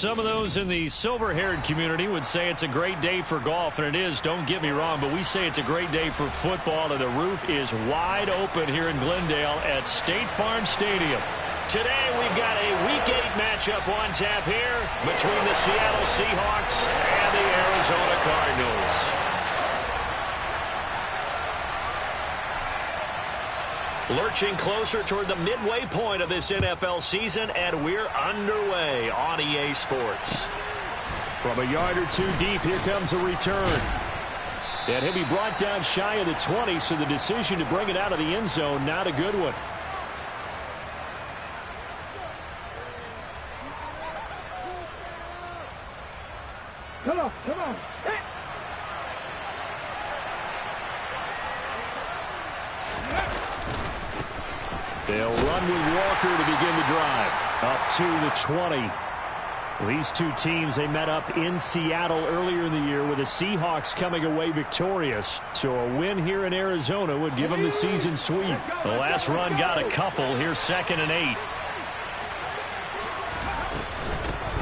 Some of those in the silver-haired community would say it's a great day for golf, and it is, don't get me wrong, but we say it's a great day for football, and the roof is wide open here in Glendale at State Farm Stadium. Today we've got a Week 8 matchup on tap here between the Seattle Seahawks and the Arizona Cardinals. Lurching closer toward the midway point of this NFL season, and we're underway on EA Sports. From a yard or two deep, here comes a return. And he'll be brought down shy of the 20, so the decision to bring it out of the end zone, not a good one. Come on, come on. Hey. They'll run with Walker to begin the drive. Up to the 20. These two teams, they met up in Seattle earlier in the year with the Seahawks coming away victorious. So a win here in Arizona would give them the season sweep. The last run got a couple. Here's 2nd and 8.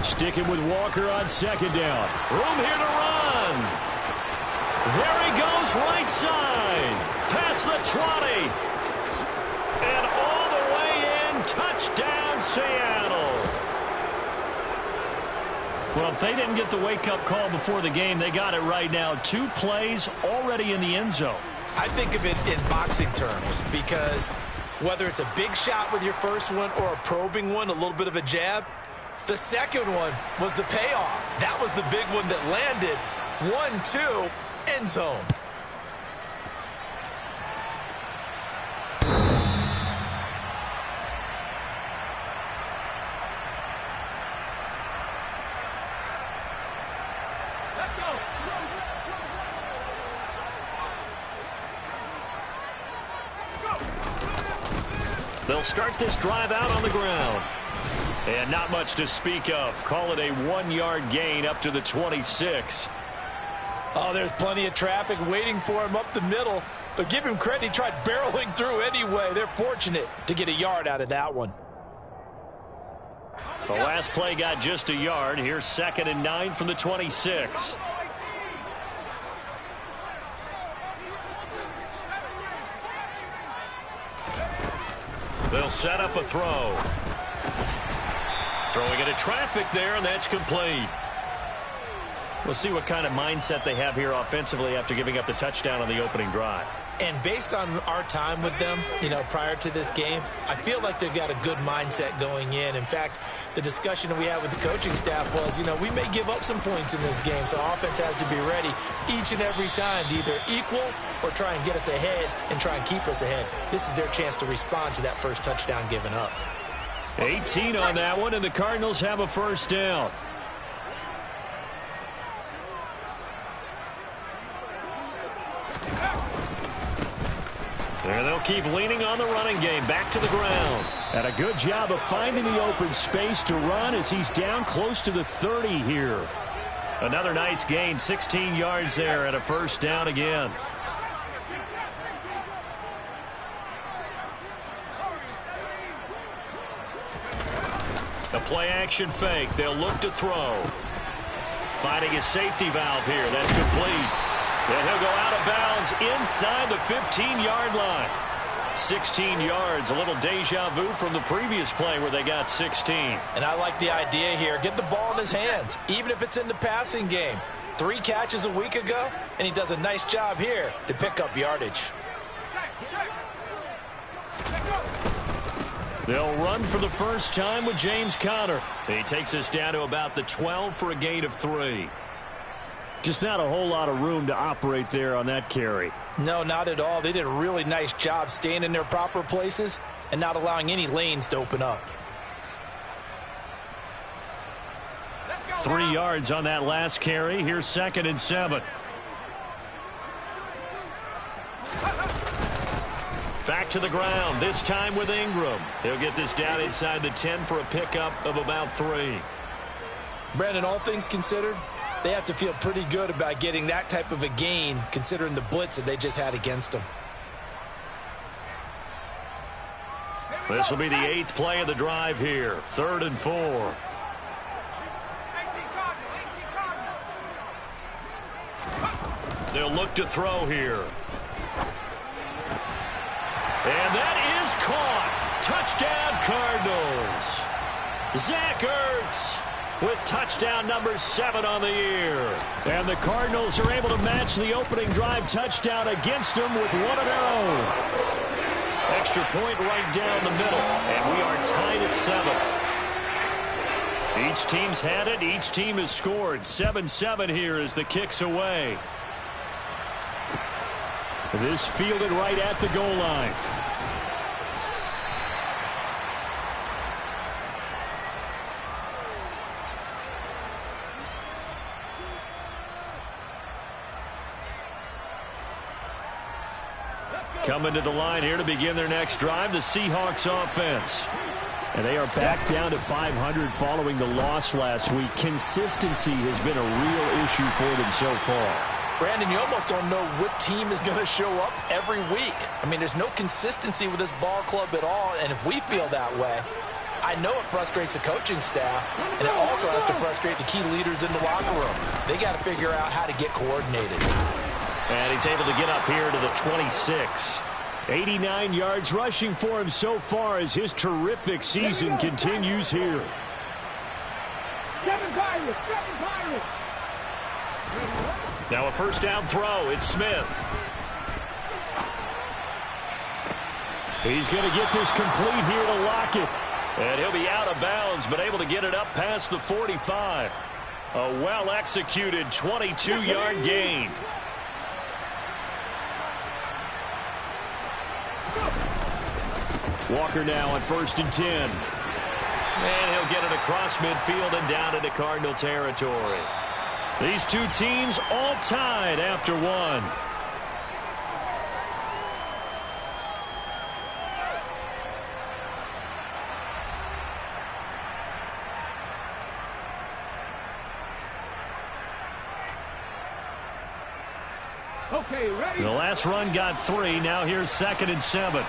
Sticking with Walker on 2nd down. Room here to run. There he goes, right side. Past the 20. And all the way in. Touchdown, Seattle. Well, if they didn't get the wake-up call before the game, they got it right now. 2 plays already in the end zone. I think of it in boxing terms because whether it's a big shot with your first one or a probing one, a little bit of a jab, the second one was the payoff. That was the big one that landed. 1-2, end zone. They'll start this drive out on the ground. And not much to speak of. Call it a 1-yard gain up to the 26. Oh, there's plenty of traffic waiting for him up the middle. But give him credit, he tried barreling through anyway. They're fortunate to get a yard out of that one. The last play got just a yard. Here's 2nd and 9 from the 26. They'll set up a throw. Throwing into traffic there, and that's complete. We'll see what kind of mindset they have here offensively after giving up the touchdown on the opening drive. And based on our time with them, prior to this game, I feel like they've got a good mindset going in. In fact, the discussion that we had with the coaching staff was, we may give up some points in this game, so offense has to be ready each and every time to either equal or try and get us ahead and try and keep us ahead. This is their chance to respond to that first touchdown given up. 18 on that one, and the Cardinals have a first down. And they'll keep leaning on the running game. Back to the ground. And a good job of finding the open space to run as he's down close to the 30 here. Another nice gain, 16 yards there, and a first down again. The play-action fake. They'll look to throw. Finding a safety valve here. That's complete. And he'll go out of bounds inside the 15-yard line. 16 yards, a little deja vu from the previous play where they got 16. And I like the idea here. Get the ball in his hands, even if it's in the passing game. 3 catches a week ago, and he does a nice job here to pick up yardage. They'll run for the first time with James Conner. He takes us down to about the 12 for a gain of 3. Just not a whole lot of room to operate there on that carry. No, not at all. They did a really nice job staying in their proper places and not allowing any lanes to open up. 3 yards on that last carry. Here's 2nd and 7. Back to the ground, this time with Ingram. He'll get this down inside the 10 for a pickup of about 3. Brandon, all things considered, they have to feel pretty good about getting that type of a gain considering the blitz that they just had against them. This will be the 8th play of the drive here. 3rd and 4. They'll look to throw here. And that is caught. Touchdown, Cardinals. Zach Ertz with touchdown number 7 on the year. And the Cardinals are able to match the opening drive touchdown against them with one of their own. Extra point right down the middle, and we are tied at 7. Each team's had it. Each team has scored. 7-7 here as the kick's away. This fielded right at the goal line. Coming to the line here to begin their next drive, the Seahawks offense. And they are back down to 500 following the loss last week. Consistency has been a real issue for them so far. Brandon, you almost don't know what team is going to show up every week. I mean, there's no consistency with this ball club at all, and if we feel that way, I know it frustrates the coaching staff, and it also has to frustrate the key leaders in the locker room. They got to figure out how to get coordinated. And he's able to get up here to the 26. 89 yards rushing for him so far as his terrific season continues here. Now a first down throw. It's Smith. He's going to get this complete here to Lockett. And he'll be out of bounds, but able to get it up past the 45. A well-executed 22-yard gain. Walker now on 1st and 10. And he'll get it across midfield and down into Cardinal territory. These two teams all tied after one. Okay, ready? The last run got 3. Now here's 2nd and 7.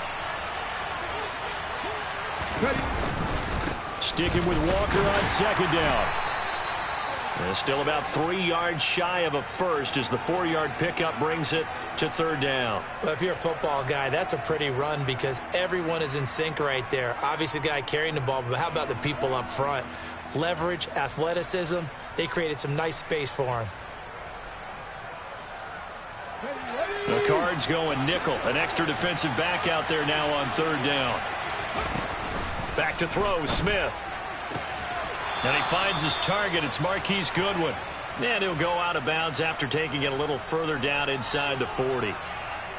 Ready. Sticking with Walker on 2nd down. And still about 3 yards shy of a first as the 4-yard pickup brings it to 3rd down. Well, if you're a football guy, that's a pretty run because everyone is in sync right there. Obviously, the guy carrying the ball, but how about the people up front? Leverage, athleticism, they created some nice space for him. The Cards going nickel. An extra defensive back out there now on 3rd down. Back to throw, Smith. And he finds his target. It's Marquise Goodwin. And he'll go out of bounds after taking it a little further down inside the 40.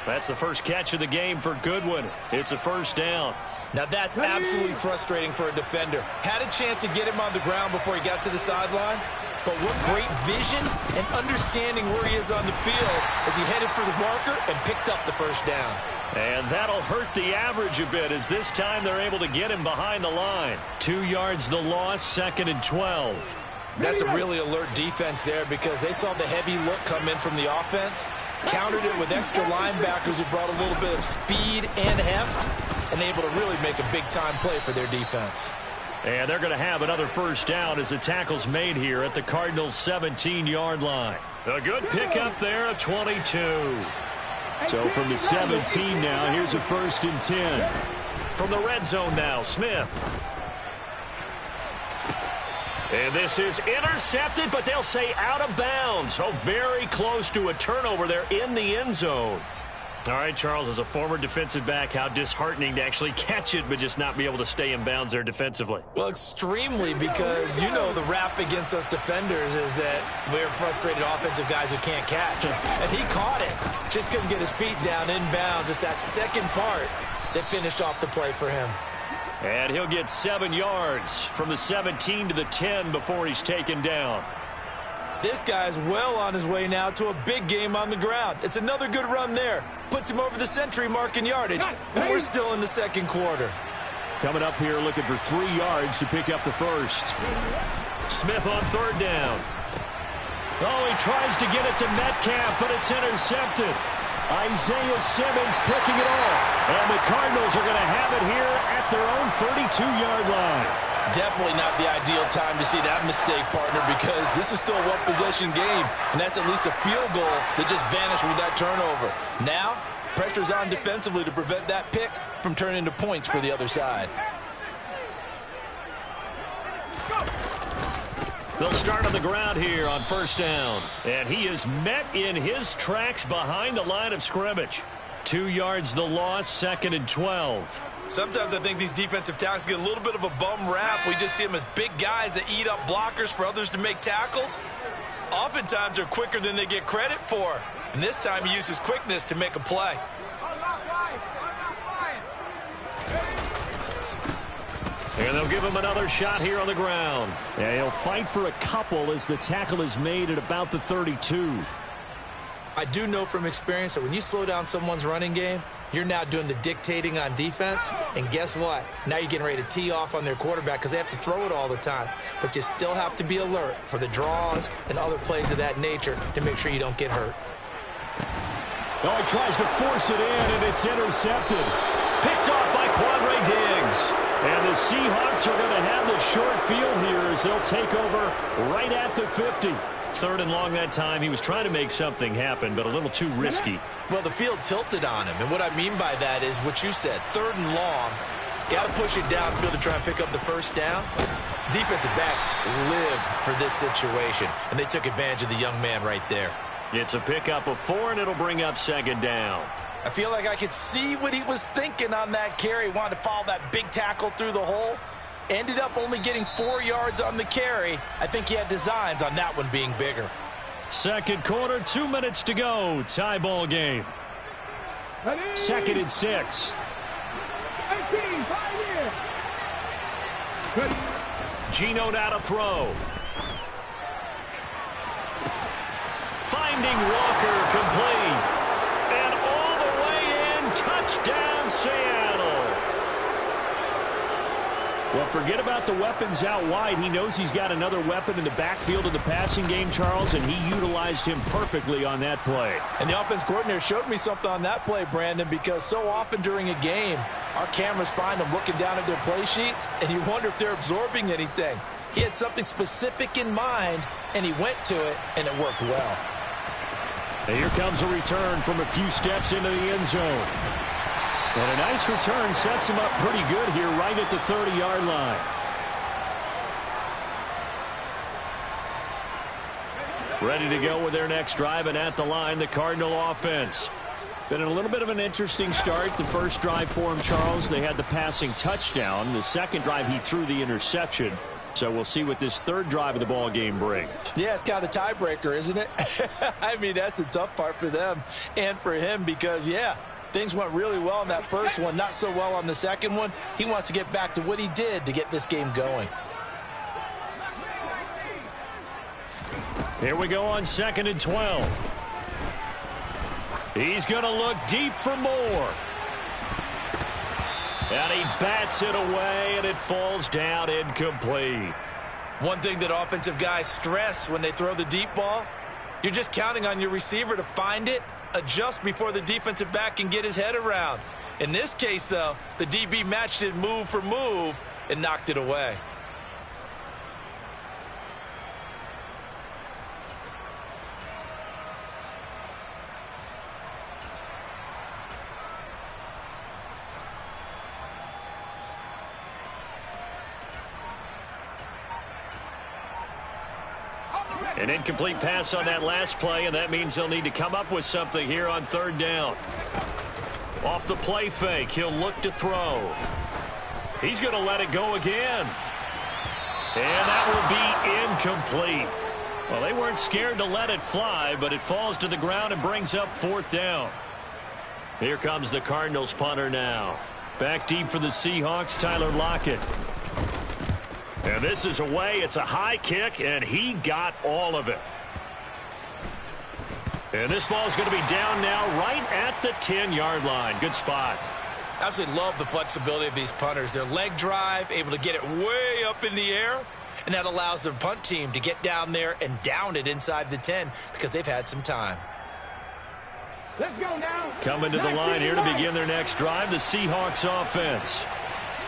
That's the first catch of the game for Goodwin. It's a first down. Now that's absolutely frustrating for a defender. Had a chance to get him on the ground before he got to the sideline. But what great vision and understanding where he is on the field as he headed for the marker and picked up the first down. And that'll hurt the average a bit as this time they're able to get him behind the line. 2 yards the loss, 2nd and 12. That's a really alert defense there because they saw the heavy look come in from the offense, countered it with extra linebackers who brought a little bit of speed and heft, and able to really make a big-time play for their defense. And they're going to have another first down as the tackle's made here at the Cardinals' 17-yard line. A good pickup there, a 22. So from the 17 now, here's a 1st and 10. From the red zone now, Smith. And this is intercepted, but they'll say out of bounds. So very close to a turnover there in the end zone. All right, Charles, as a former defensive back, how disheartening to actually catch it but just not be able to stay in bounds there defensively. Well, extremely, because you know the rap against us defenders is that we're frustrated offensive guys who can't catch. And he caught it. Just couldn't get his feet down in bounds. It's that second part that finished off the play for him. And he'll get 7 yards from the 17 to the 10 before he's taken down. This guy's well on his way now to a big game on the ground. It's another good run there. Puts him over the century mark in yardage. And we're still in the second quarter. Coming up here looking for 3 yards to pick up the first. Smith on 3rd down. Oh, he tries to get it to Metcalf, but it's intercepted. Isaiah Simmons picking it off. And the Cardinals are going to have it here at their own 32-yard line. Definitely not the ideal time to see that mistake, partner, because this is still a one-possession game, and that's at least a field goal that just vanished with that turnover. Now, pressure's on defensively to prevent that pick from turning into points for the other side. They'll start on the ground here on first down. And he is met in his tracks behind the line of scrimmage. 2 yards the loss, 2nd and 12. Sometimes I think these defensive tackles get a little bit of a bum rap. We just see them as big guys that eat up blockers for others to make tackles. Oftentimes they're quicker than they get credit for. And this time he uses quickness to make a play. And they'll give him another shot here on the ground. Yeah, he'll fight for a couple as the tackle is made at about the 32. I do know from experience that when you slow down someone's running game, you're now doing the dictating on defense. And guess what? Now you're getting ready to tee off on their quarterback because they have to throw it all the time. But you still have to be alert for the draws and other plays of that nature to make sure you don't get hurt. Oh, he tries to force it in, and it's intercepted. Picked off by Quandre Diggs. And the Seahawks are going to have the short field here as they'll take over right at the 50. 3rd and long that time. He was trying to make something happen, but a little too risky. Well, the field tilted on him, and what I mean by that is what you said, 3rd and long. Got to push it downfield to try and pick up the first down. Defensive backs live for this situation, and they took advantage of the young man right there. It's a pickup of 4, and it'll bring up 2nd down. I feel like I could see what he was thinking on that carry. Wanted to follow that big tackle through the hole. Ended up only getting 4 yards on the carry. I think he had designs on that one being bigger. 2nd quarter, 2 minutes to go. Tie ball game. 2nd and 6. 18, 5 years. Geno now to throw. Finding Walker, complete. And all the way in, touchdown Seattle. Well, forget about the weapons out wide. He knows he's got another weapon in the backfield of the passing game, Charles, and he utilized him perfectly on that play. And the offense coordinator showed me something on that play, Brandon, because so often during a game, our cameras find them looking down at their play sheets, and you wonder if they're absorbing anything. He had something specific in mind, and he went to it, and it worked well. And here comes a return from a few steps into the end zone. And a nice return sets him up pretty good here right at the 30-yard line. Ready to go with their next drive, and at the line, the Cardinal offense. Been a little bit of an interesting start. The first drive for him, Charles, they had the passing touchdown. The second drive, he threw the interception. So we'll see what this third drive of the ball game brings. Yeah, it's kind of the tiebreaker, isn't it? I mean, that's the tough part for them and for him because, yeah, things went really well in that first one, not so well on the second one. He wants to get back to what he did to get this game going. Here we go on 2nd and 12. He's going to look deep for more. And he bats it away, and it falls down incomplete. One thing that offensive guys stress when they throw the deep ball, you're just counting on your receiver to find it, adjust before the defensive back can get his head around. In this case, though, the DB matched it move for move and knocked it away. An incomplete pass on that last play, and that means they'll need to come up with something here on 3rd down. Off the play fake, he'll look to throw. He's going to let it go again. And that will be incomplete. Well, they weren't scared to let it fly, but it falls to the ground and brings up 4th down. Here comes the Cardinals punter now. Back deep for the Seahawks, Tyler Lockett. And this is away. It's a high kick, and he got all of it. And this ball is going to be down now right at the 10-yard line. Good spot. Absolutely love the flexibility of these punters. Their leg drive, able to get it way up in the air, and that allows their punt team to get down there and down it inside the 10 because they've had some time. Let's go now. Coming to the line here to begin their next drive, the Seahawks offense.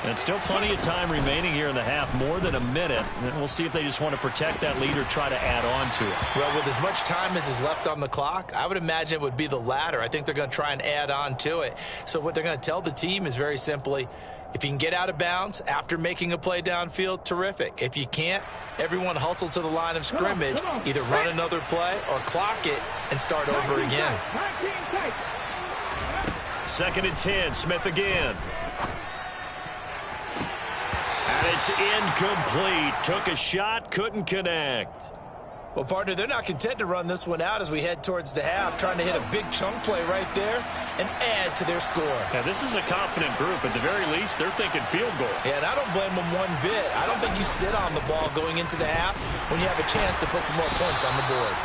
And still plenty of time remaining here in the half, more than a minute. And we'll see if they just want to protect that lead or try to add on to it. Well, with as much time as is left on the clock, I would imagine it would be the latter. I think they're going to try and add on to it. So what they're going to tell the team is very simply, if you can get out of bounds after making a play downfield, terrific. If you can't, everyone hustle to the line of scrimmage, either run another play or clock it and start over again. 2nd and 10, Smith again. And it's incomplete. Took a shot, couldn't connect. Well, partner, they're not content to run this one out as we head towards the half, trying to hit a big chunk play right there and add to their score. Now, this is a confident group. At the very least, they're thinking field goal. Yeah, and I don't blame them one bit. I don't think you sit on the ball going into the half when you have a chance to put some more points on the board.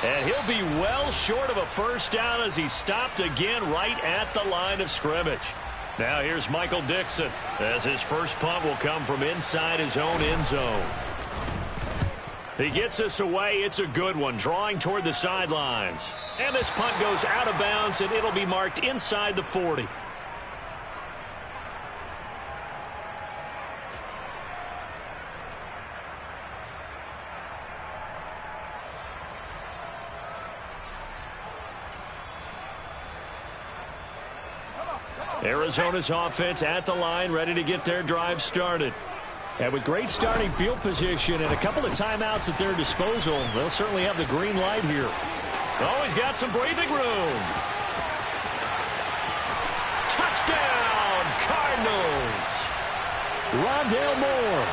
And he'll be well short of a first down as he stopped again right at the line of scrimmage. Now here's Michael Dixon as his first punt will come from inside his own end zone. He gets us away. It's a good one, drawing toward the sidelines. And this punt goes out of bounds, and it'll be marked inside the 40. Arizona's offense at the line, ready to get their drive started. And with great starting field position and a couple of timeouts at their disposal, they'll certainly have the green light here. Oh, he's got some breathing room. Touchdown, Cardinals. Rondale Moore,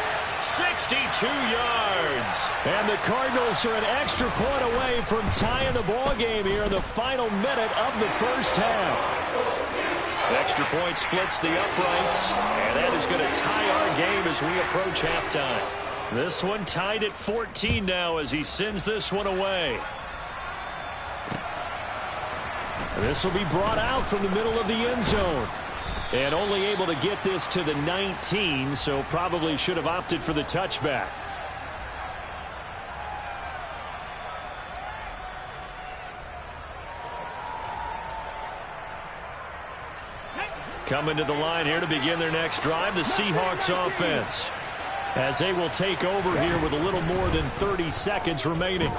62 yards. And the Cardinals are an extra point away from tying the ball game here in the final minute of the first half. Extra point splits the uprights, and that is going to tie our game as we approach halftime. This one tied at 14 now as he sends this one away. This will be brought out from the middle of the end zone. And only able to get this to the 19, so probably should have opted for the touchback. Coming to the line here to begin their next drive, the Seahawks offense, as they will take over here with a little more than 30 seconds remaining.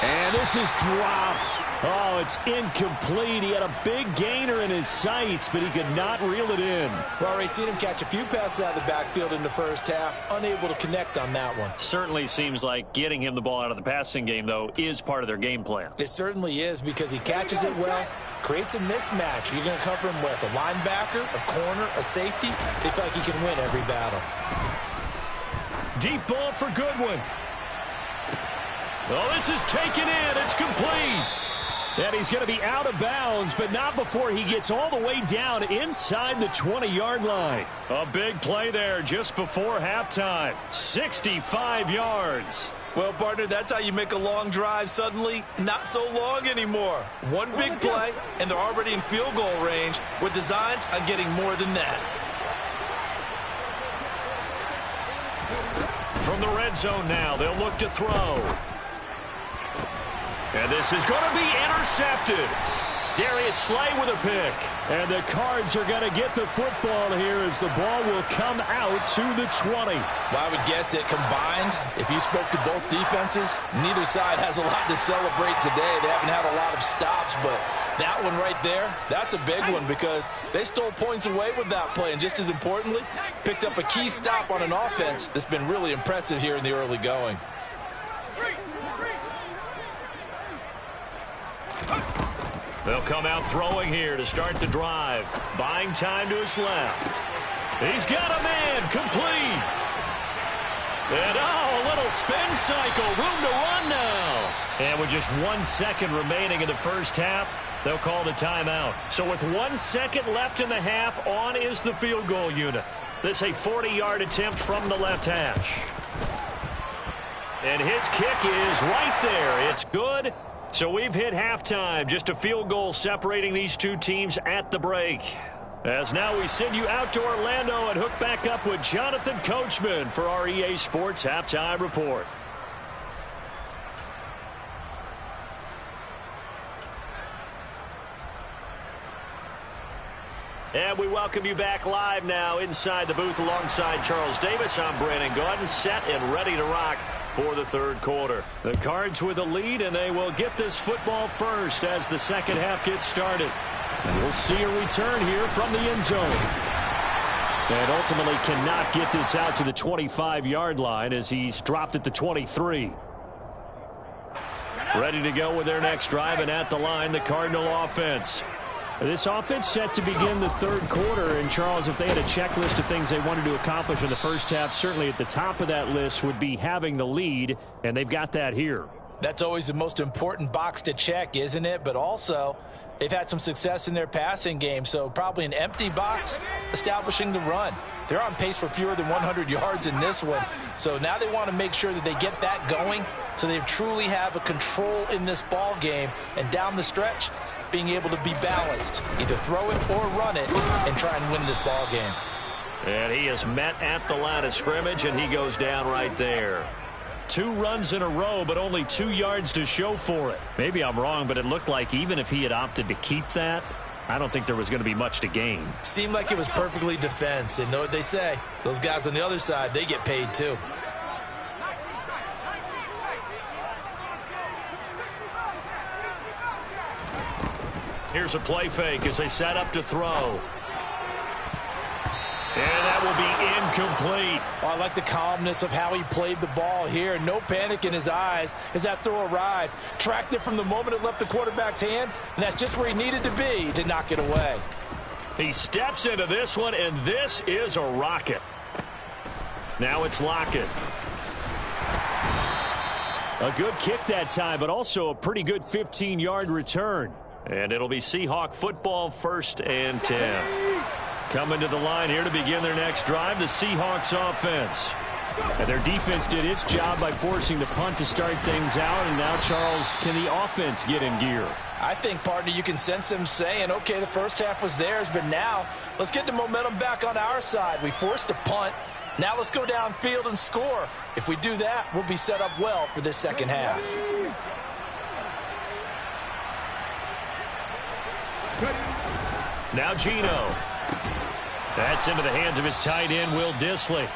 And this is dropped. Oh, it's incomplete. He had a big gainer in his sights, but he could not reel it in. We've already seen him catch a few passes out of the backfield in the first half, unable to connect on that one. Certainly seems like getting him the ball out of the passing game, though, is part of their game plan. It certainly is because he catches it well, creates a mismatch. You're going to cover him with a linebacker, a corner, a safety. They feel like he can win every battle. Deep ball for Goodwin. Oh, this is taken in. It's complete. And he's going to be out of bounds, but not before he gets all the way down inside the 20-yard line. A big play there just before halftime. 65 yards. Well, partner, that's how you make a long drive suddenly not so long anymore. One big play, and they're already in field goal range with designs on getting more than that. From the red zone now, they'll look to throw. And this is going to be intercepted. Darius Slay with a pick. And the Cards are going to get the football here as the ball will come out to the 20. Well, I would guess it combined, if you spoke to both defenses, neither side has a lot to celebrate today. They haven't had a lot of stops, but that one right there, that's a big one because they stole points away with that play. And just as importantly, picked up a key stop on an offense that's been really impressive here in the early going. They'll come out throwing here to start the drive. Buying time to his left. He's got a man, complete. And a little spin cycle, room to run now. And with just 1 second remaining in the first half, they'll call the timeout. So with 1 second left in the half, on is the field goal unit. This a 40-yard attempt from the left hash. And his kick is right there. It's good. So we've hit halftime, just a field goal separating these two teams at the break. As now we send you out to Orlando and hook back up with Jonathan Coachman for our EA Sports Halftime Report. And we welcome you back live now inside the booth alongside Charles Davis. I'm Brandon Gaudin, set and ready to rock for the third quarter. The Cards with a lead, and they will get this football first as the second half gets started. And we'll see a return here from the end zone. And ultimately cannot get this out to the 25-yard line as he's dropped at the 23. Ready to go with their next drive, and at the line, the Cardinal offense. This offense set to begin the third quarter, and Charles, if they had a checklist of things they wanted to accomplish in the first half, certainly at the top of that list would be having the lead, and they've got that here. That's always the most important box to check, isn't it? But also, they've had some success in their passing game, so probably an empty box establishing the run. They're on pace for fewer than 100 yards in this one, so now they want to make sure that they get that going so they truly have a control in this ball game, and down the stretch, being able to be balanced, either throw it or run it, and try and win this ball game. And he is met at the line of scrimmage, and he goes down right there. 2 runs in a row, but only 2 yards to show for it. Maybe I'm wrong, but it looked like even if he had opted to keep that, I don't think there was going to be much to gain. Seemed like it was perfectly defense, and know what they say. Those guys on the other side, they get paid too. Here's a play fake as they set up to throw. And that will be incomplete. Oh, I like the calmness of how he played the ball here. No panic in his eyes as that throw arrived. Tracked it from the moment it left the quarterback's hand, and that's just where he needed to be to knock it away. He steps into this one, and this is a rocket. Now it's Lockett. A good kick that time, but also a pretty good 15-yard return. And it'll be Seahawk football, 1st and 10. Coming to the line here to begin their next drive, the Seahawks offense. And their defense did its job by forcing the punt to start things out. And now, Charles, can the offense get in gear? I think, partner, you can sense them saying, okay, the first half was theirs, but now let's get the momentum back on our side. We forced a punt. Now let's go downfield and score. If we do that, we'll be set up well for this second half. Now Geno. That's into the hands of his tight end, Will Dissly.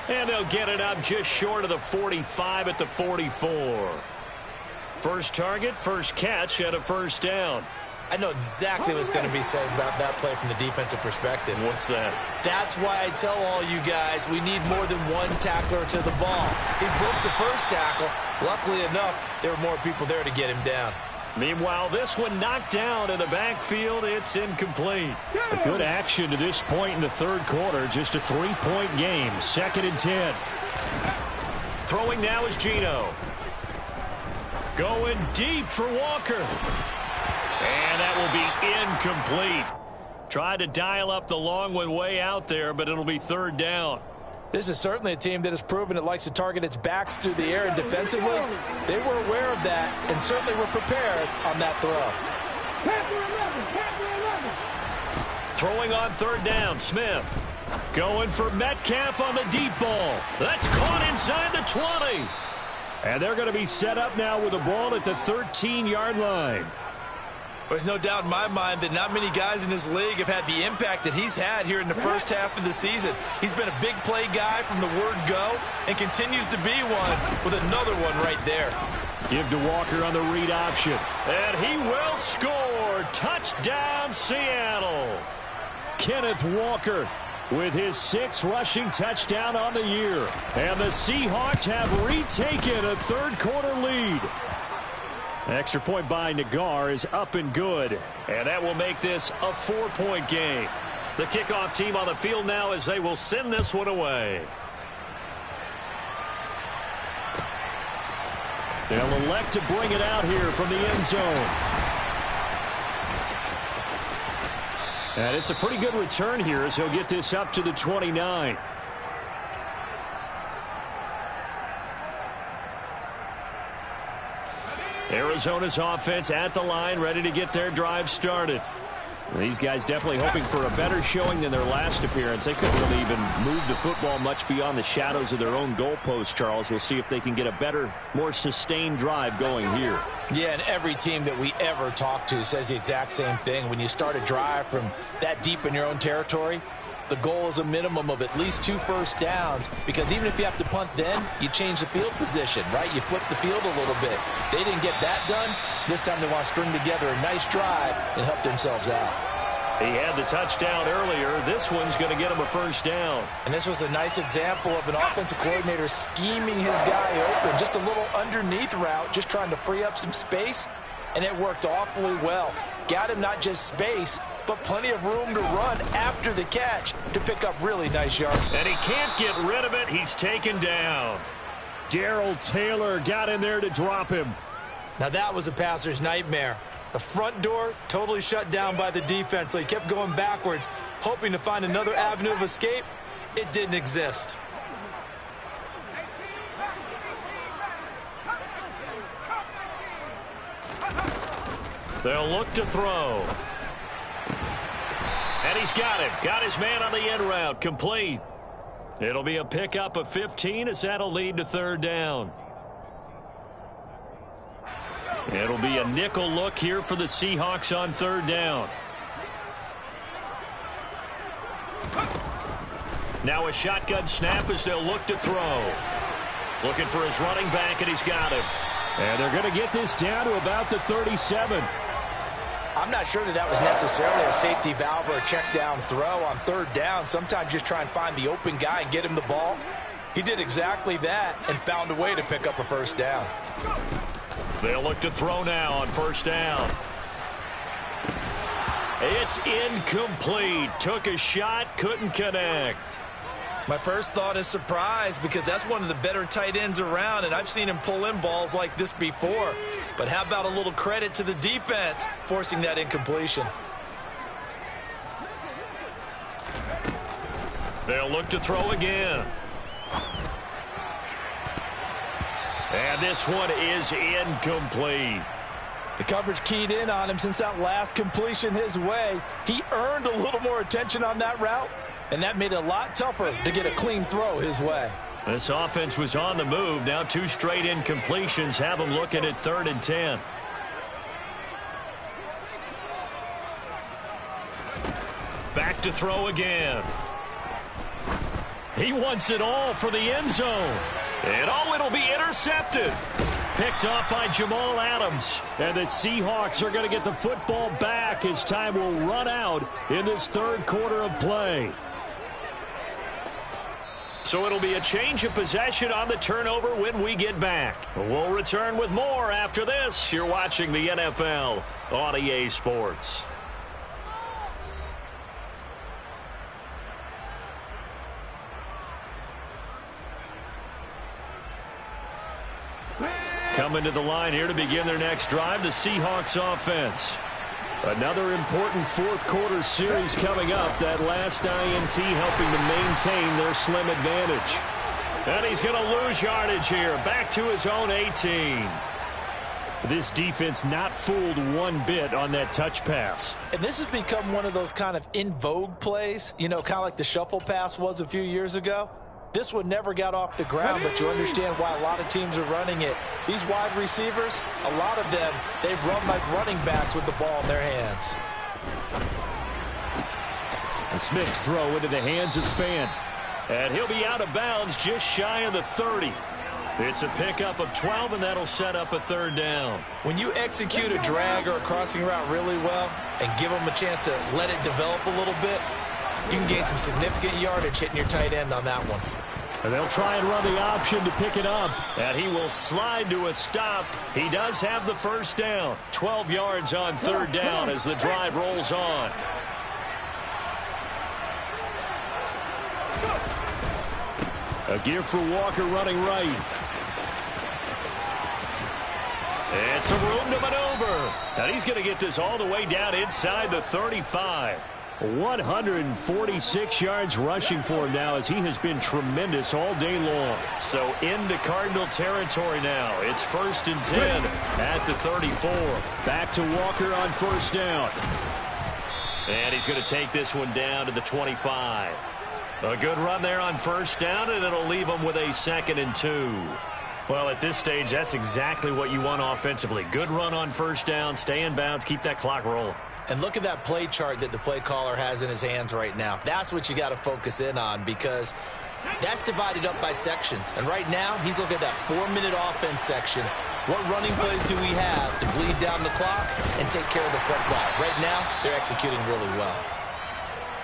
And they'll get it up just short of the 45 at the 44. First target, first catch, and a first down. I know exactly what's going to be said about that play from the defensive perspective. What's that? That's why I tell all you guys we need more than one tackler to the ball. He broke the first tackle. Luckily enough, there were more people there to get him down. Meanwhile, this one knocked down in the backfield. It's incomplete. A good action to this point in the third quarter. Just a 3-point game. 2nd and 10. Throwing now is Geno. Going deep for Walker. And that will be incomplete. Tried to dial up the long one way out there, but it'll be 3rd down. This is certainly a team that has proven it likes to target its backs through the air, and defensively, they were aware of that and certainly were prepared on that throw. Throwing on 3rd down, Smith. Going for Metcalf on the deep ball. That's caught inside the 20. And they're going to be set up now with the ball at the 13-yard line. There's no doubt in my mind that not many guys in this league have had the impact that he's had here in the first half of the season. He's been a big play guy from the word go and continues to be one with another one right there. Give to Walker on the read option. And he will score. Touchdown, Seattle. Kenneth Walker with his 6th rushing touchdown on the year. And the Seahawks have retaken a third-quarter lead. Extra point by Nagar is up and good. And that will make this a 4-point game. The kickoff team on the field now as they will send this one away. They'll elect to bring it out here from the end zone. And it's a pretty good return here as he'll get this up to the 29. Arizona's offense at the line, ready to get their drive started. These guys definitely hoping for a better showing than their last appearance. They couldn't really even move the football much beyond the shadows of their own goalpost, Charles. We'll see if they can get a better, more sustained drive going here. Yeah, and every team that we ever talk to says the exact same thing. When you start a drive from that deep in your own territory, the goal is a minimum of at least 2 first downs, because even if you have to punt then, you change the field position, right? You flip the field a little bit. They didn't get that done. This time they want to string together a nice drive and help themselves out. He had the touchdown earlier. This one's going to get him a first down. And this was a nice example of an offensive coordinator scheming his guy open. Just a little underneath route, just trying to free up some space, and it worked awfully well. Got him not just space, but plenty of room to run after the catch to pick up really nice yards. And he can't get rid of it. He's taken down. Darrell Taylor got in there to drop him. Now that was a passer's nightmare. The front door totally shut down by the defense, so he kept going backwards, hoping to find another avenue of escape. It didn't exist. They'll look to throw. And he's got him. Got his man on the end route. Complete. It'll be a pickup of 15 as that'll lead to third down. It'll be a nickel look here for the Seahawks on third down. Now a shotgun snap as they'll look to throw. Looking for his running back, and he's got him. And they're going to get this down to about the 37. I'm not sure that was necessarily a safety valve or a check down throw on third down. Sometimes just try and find the open guy and get him the ball. He did exactly that and found a way to pick up a first down. They'll look to throw now on first down. It's incomplete. Took a shot, couldn't connect. My first thought is surprise, because that's one of the better tight ends around, and I've seen him pull in balls like this before. But how about a little credit to the defense forcing that incompletion? They'll look to throw again. And this one is incomplete. The coverage keyed in on him since that last completion his way. He earned a little more attention on that route, and that made it a lot tougher to get a clean throw his way. This offense was on the move. Now 2 straight incompletions have them looking at 3rd and 10. Back to throw again. He wants it all for the end zone. And it'll be intercepted. Picked up by Jamal Adams. And the Seahawks are going to get the football back as time will run out in this third quarter of play. So it'll be a change of possession on the turnover when we get back. We'll return with more after this. You're watching the NFL on EA Sports. Coming to the line here to begin their next drive, the Seahawks offense. Another important fourth quarter series coming up. That last INT helping to maintain their slim advantage. And he's going to lose yardage here. Back to his own 18. This defense not fooled one bit on that touch pass. And this has become one of those kind of in vogue plays, you know, kind of like the shuffle pass was a few years ago. This one never got off the ground, but you understand why a lot of teams are running it. These wide receivers, a lot of them, they've run like running backs with the ball in their hands. And Smith's throw into the hands of Fant. And he'll be out of bounds just shy of the 30. It's a pickup of 12, and that'll set up a third down. When you execute a drag or a crossing route really well and give them a chance to let it develop a little bit, you can gain some significant yardage hitting your tight end on that one. And they'll try and run the option to pick it up. And he will slide to a stop. He does have the first down. 12 yards on third down as the drive rolls on. A give for Walker running right. It's a room to maneuver. And he's going to get this all the way down inside the 35. 146 yards rushing for him now, as he has been tremendous all day long. So into Cardinal territory now. It's 1st and 10 at the 34. Back to Walker on first down. And he's going to take this one down to the 25. A good run there on first down, and it'll leave them with a 2nd and 2. Well, at this stage, that's exactly what you want offensively. Good run on first down, stay in bounds, keep that clock rolling. And look at that play chart that the play caller has in his hands right now. That's what you got to focus in on, because that's divided up by sections. And right now, he's looking at that 4-minute offense section. What running plays do we have to bleed down the clock and take care of the football? Right now, they're executing really well.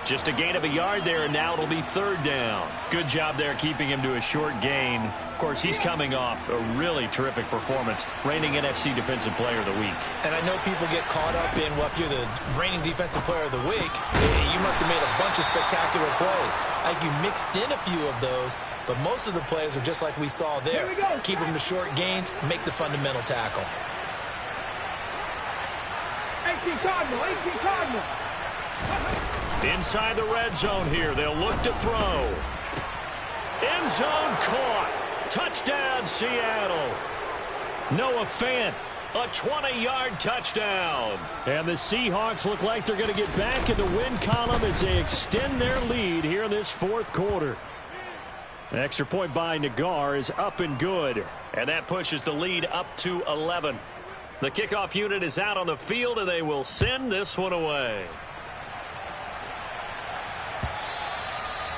Just a gain of a yard there, and now it'll be 3rd down. Good job there keeping him to a short gain. Of course, he's coming off a really terrific performance, reigning NFC Defensive Player of the Week. And I know people get caught up in, well, if you're the reigning Defensive Player of the Week, you must have made a bunch of spectacular plays. I think you mixed in a few of those, but most of the plays are just like we saw there. Keep them to short gains, make the fundamental tackle. 18 Cardinal, 18 Cardinal. Inside the red zone here, they'll look to throw. End zone caught. Touchdown, Seattle. Noah Fant, a 20-yard touchdown. And the Seahawks look like they're going to get back in the win column as they extend their lead here in this 4th quarter. An extra point by Nagar is up and good. And that pushes the lead up to 11. The kickoff unit is out on the field, and they will send this one away.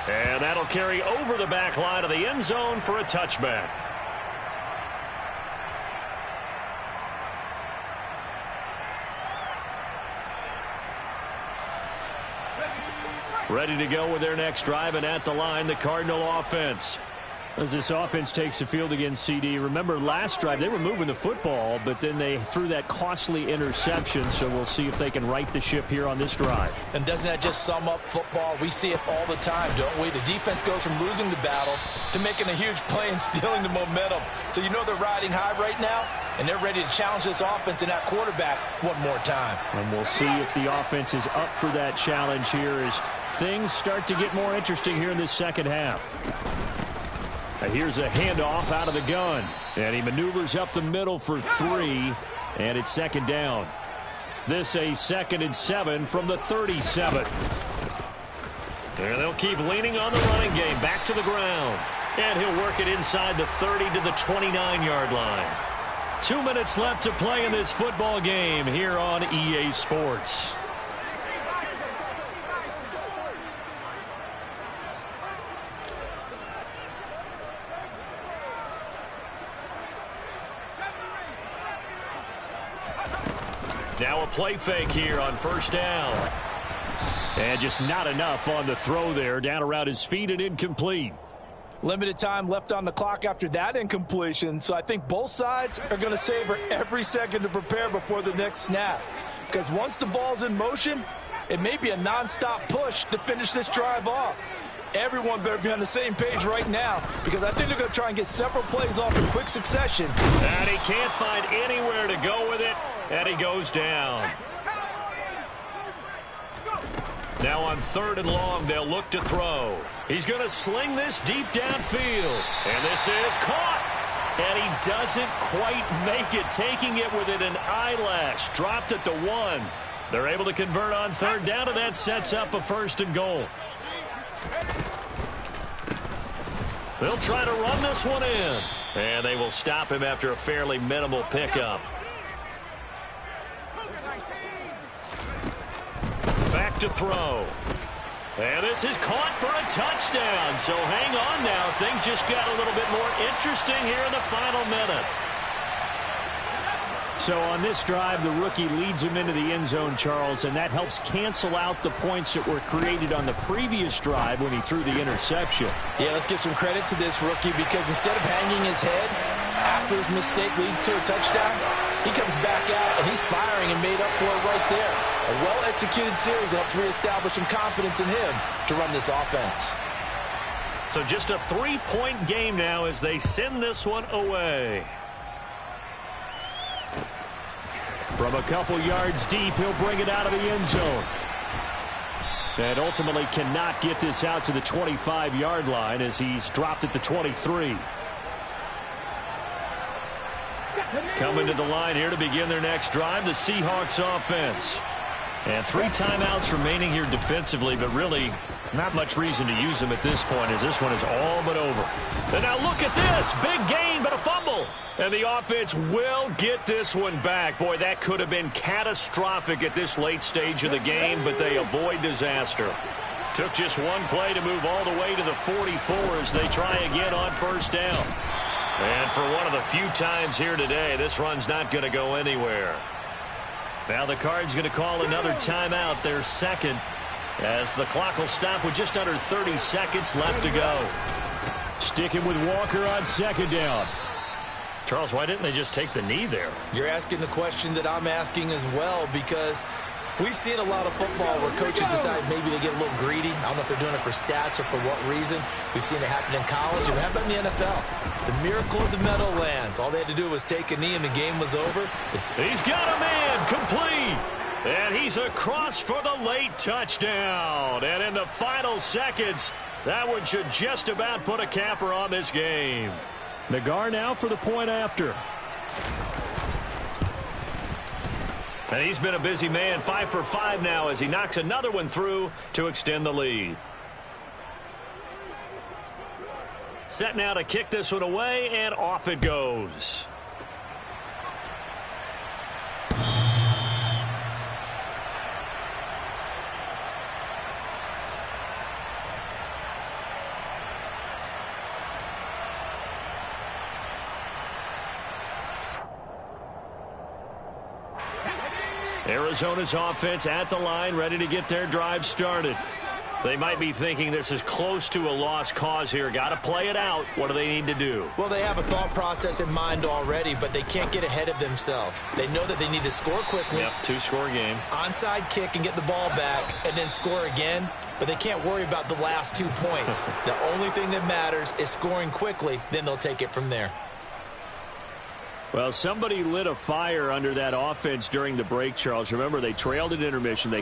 And that'll carry over the back line of the end zone for a touchback. Ready to go with their next drive, and at the line, the Cardinal offense. As this offense takes the field against CD, remember last drive they were moving the football, but then they threw that costly interception, so we'll see if they can right the ship here on this drive. And doesn't that just sum up football? We see it all the time, don't we? The defense goes from losing the battle to making a huge play and stealing the momentum. So you know they're riding high right now, and they're ready to challenge this offense and that quarterback one more time. And we'll see if the offense is up for that challenge here as things start to get more interesting here in this second half. Here's a handoff out of the gun. And he maneuvers up the middle for 3. And it's 2nd down. This a 2nd and 7 from the 37. And they'll keep leaning on the running game. Back to the ground. And he'll work it inside the 30 to the 29-yard line. 2 minutes left to play in this football game here on EA Sports. Now a play fake here on first down. And just not enough on the throw there. Down around his feet and incomplete. Limited time left on the clock after that incompletion. So I think both sides are going to savor every second to prepare before the next snap. Because once the ball's in motion, it may be a nonstop push to finish this drive off. Everyone better be on the same page right now, because I think they're going to try and get several plays off in quick succession. And he can't find anywhere to go with it. And he goes down. Now on 3rd and long, they'll look to throw. He's going to sling this deep downfield. And this is caught. And he doesn't quite make it, taking it within an eyelash. Dropped at the 1. They're able to convert on 3rd down, and that sets up a 1st and goal. They'll try to run this one in. And they will stop him after a fairly minimal pickup. Back to throw. And this is caught for a touchdown. So hang on now. Things just got a little bit more interesting here in the final minute. So on this drive, the rookie leads him into the end zone, Charles, and that helps cancel out the points that were created on the previous drive when he threw the interception. Yeah, let's give some credit to this rookie, because instead of hanging his head after his mistake leads to a touchdown, he comes back out and he's firing and made up for it right there. A well-executed series helps reestablish some confidence in him to run this offense. So just a 3-point game now as they send this one away. From a couple yards deep, he'll bring it out of the end zone. And ultimately cannot get this out to the 25-yard line as he's dropped at the 23. Coming to the line here to begin their next drive, the Seahawks offense. And 3 timeouts remaining here defensively, but really not much reason to use them at this point as this one is all but over. And now look at this. Big gain, but a fumble. And the offense will get this one back. Boy, that could have been catastrophic at this late stage of the game, but they avoid disaster. Took just one play to move all the way to the 44 as they try again on first down. And for one of the few times here today, this run's not going to go anywhere. Now the Cards going to call another timeout, their second, as the clock will stop with just under 30 seconds left to go. Sticking with Walker on second down. Charles, why didn't they just take the knee there? You're asking the question that I'm asking as well, because we've seen a lot of football where coaches decide maybe they get a little greedy. I don't know if they're doing it for stats or for what reason. We've seen it happen in college. And how about in the NFL? The miracle of the Meadowlands. All they had to do was take a knee and the game was over. He's got a man complete. And he's across for the late touchdown. And in the final seconds, that one should just about put a capper on this game. Nagar now for the point after. And he's been a busy man, 5 for 5 now as he knocks another one through to extend the lead. Set now to kick this one away, and off it goes. Arizona's offense at the line, ready to get their drive started. They might be thinking this is close to a lost cause here. Got to play it out. What do they need to do? Well, they have a thought process in mind already, but they can't get ahead of themselves. They know that they need to score quickly. Yep, 2-score game. Onside kick and get the ball back and then score again, but they can't worry about the last 2 points. The only thing that matters is scoring quickly, then they'll take it from there. Well, somebody lit a fire under that offense during the break, Charles. Remember, they trailed at intermission. They